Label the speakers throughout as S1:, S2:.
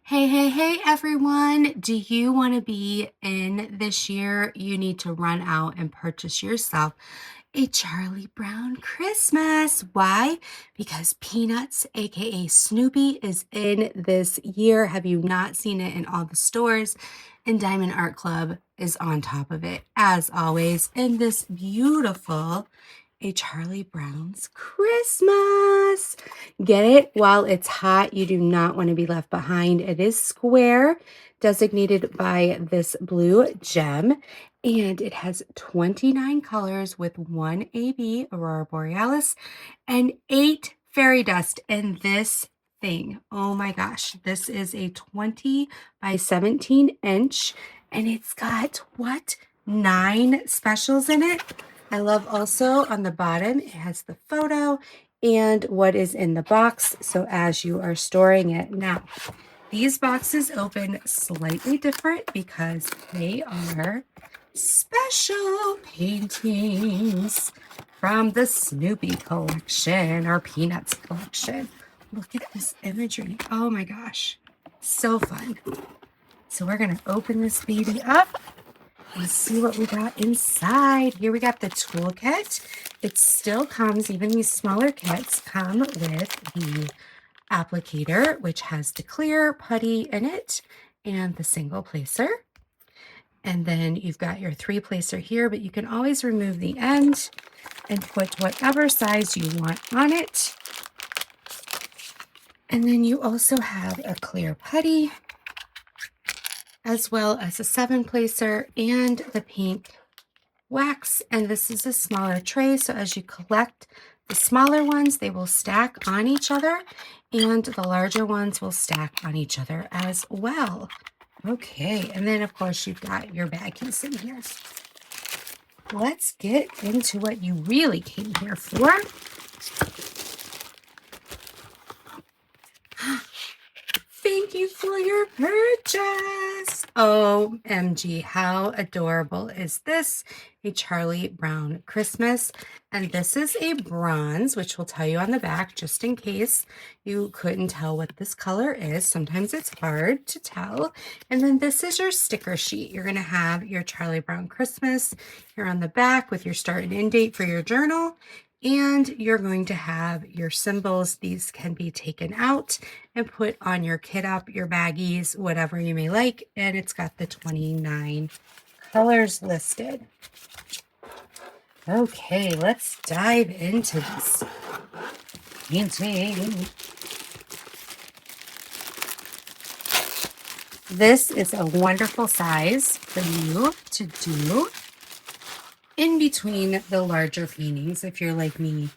S1: Hey, hey, hey, everyone. Do you want to be in this year? You need to run out and purchase yourself a Charlie Brown Christmas. Why? Because Peanuts, aka Snoopy, is in this year. Have you not seen it in all the stores? And Diamond Art Club is on top of it, as always, in this beautiful A Charlie Brown's Christmas. Get it while it's hot. You do not want to be left behind. It is square, designated by this blue gem, and it has 29 colors with one AB, Aurora Borealis, and 8 fairy dust in this thing. Oh my gosh, this is a 20 by 17 inch, and it's got what? 9 specials in it. I love also on the bottom, it has the photo and what is in the box. So as you are storing it now, these boxes open slightly different because they are special paintings from the Snoopy collection or Peanuts collection. Look at this imagery. Oh my gosh, so fun. So we're going to open this baby up. Let's see what we got inside. Here we got the toolkit. It still comes, even these smaller kits come with the applicator, which has the clear putty in it and the single placer. And then you've got your 3-placer here, but you can always remove the end and put whatever size you want on it. And then you also have a clear putty, as well as a 7-placer and the pink wax. And this is a smaller tray, so as you collect the smaller ones, they will stack on each other, and the larger ones will stack on each other as well. Okay, and then of course you've got your baggies in here. Let's get into what you really came here for. Thank you for your purchase. OMG, how adorable is this? A Charlie Brown Christmas. And this is a bronze, which will tell you on the back, just in case you couldn't tell what this color is. Sometimes it's hard to tell. And then this is your sticker sheet. You're going to have your Charlie Brown Christmas here on the back with your start and end date for your journal. And you're going to have your symbols. These can be taken out and put on your kit up, your baggies, whatever you may like. And it's got the 29 colors listed. Okay, let's dive into this painting. This is a wonderful size for you to do in between the larger paintings if you're like me.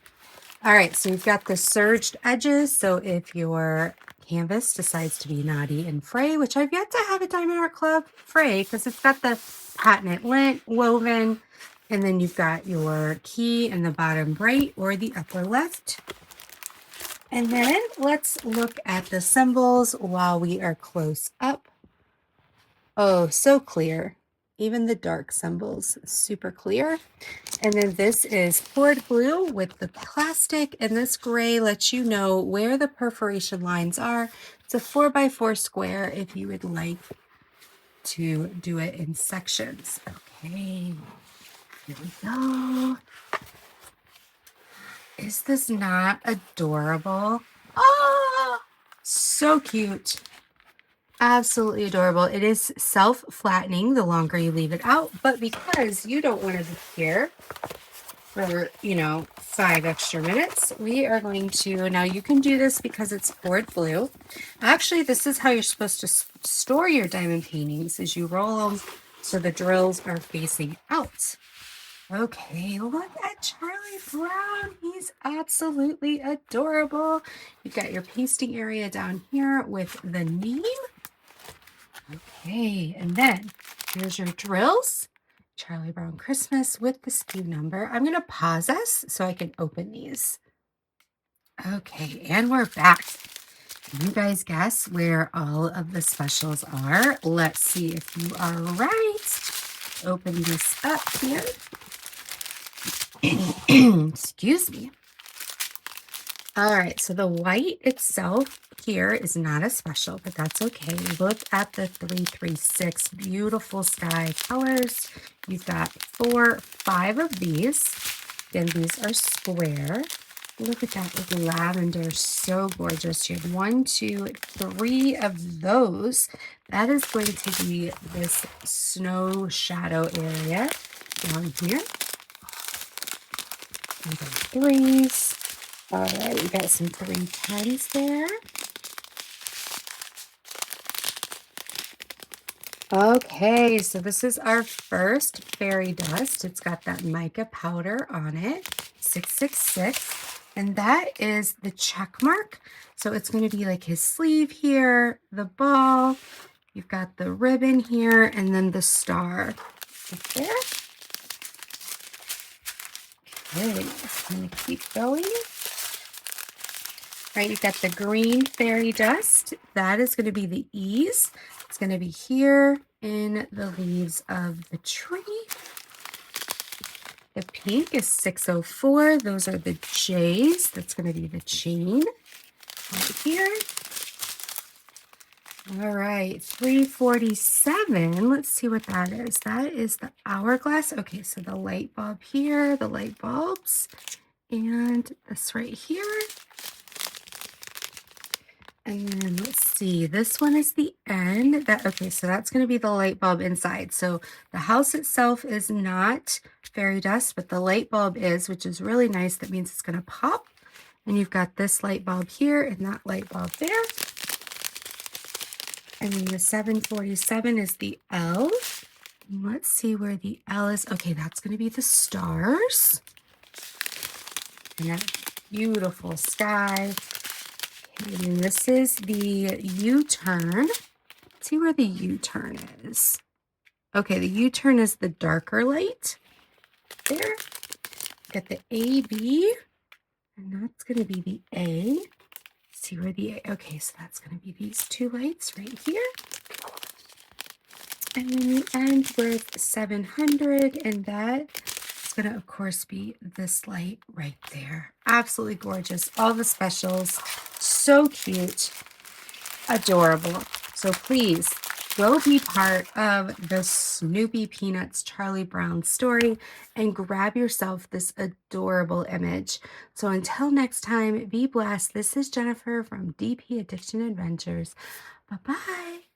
S1: All right, so we've got the serged edges. So if your canvas decides to be naughty and fray, which I've yet to have a Diamond Art Club fray because it's got the patent lint woven, and then you've got your key in the bottom right or the upper left. And then let's look at the symbols while we are close up. Oh, so clear. Even the dark symbols, super clear. And then this is poured blue with the plastic, and this gray lets you know where the perforation lines are. It's a 4x4 square if you would like to do it in sections. Okay, here we go. Is this not adorable? Oh, so cute. Absolutely adorable. It is self-flattening the longer you leave it out, but because you don't want to be here for, 5 extra minutes, we are going to, now you can do this because it's poured blue. Actually, this is how you're supposed to store your diamond paintings, is you roll them so the drills are facing out. Okay, look at Charlie Brown. He's absolutely adorable. You've got your pasting area down here with the name. Okay, and then here's your drills. Charlie Brown Christmas with the SKU number. I'm going to pause us so I can open these. Okay, and we're back. Can you guys guess where all of the specials are? Let's see if you are right. Open this up here. Excuse me. All right, so the white itself here is not as special, but that's okay. Look at the 336 beautiful sky colors. You've got 5 of these. Again, these are square. Look at that lavender, so gorgeous. You have 1, 2, 3 of those. That is going to be this snow shadow area down here. We got 3s. All right, we got some 310s there. Okay, so this is our first fairy dust. It's got that mica powder on it, 666, and that is the check mark. So it's going to be like his sleeve here, the ball, you've got the ribbon here, and then the star right there. Okay, just going to keep going. Right, you've got the green fairy dust. That is going to be the E's. It's going to be here in the leaves of the tree. The pink is 604. Those are the J's. That's going to be the chain right here. All right, 347. Let's see what that is. That is the hourglass. Okay, so the light bulb here, the light bulbs, and this right here. And then let's see, this one is the end. Okay, so that's going to be the light bulb inside. So the house itself is not fairy dust, but the light bulb is, which is really nice. That means it's going to pop. And you've got this light bulb here and that light bulb there. And then the 747 is the L. And let's see where the L is. Okay, that's going to be the stars. And that beautiful sky. And this is the U-turn. Let's see where the U-turn is. Okay, the U-turn is the darker light. There. Got the AB. And that's going to be the A. Let's see where the A. Okay, so that's going to be these 2 lights right here. And then we end with 700. And that is going to, of course, be this light right there. Absolutely gorgeous. All the specials. So cute, adorable. So please go be part of the Snoopy Peanuts Charlie Brown story and grab yourself this adorable image. So until next time, be blessed. This is Jennifer from DP Addiction Adventures. Bye-bye.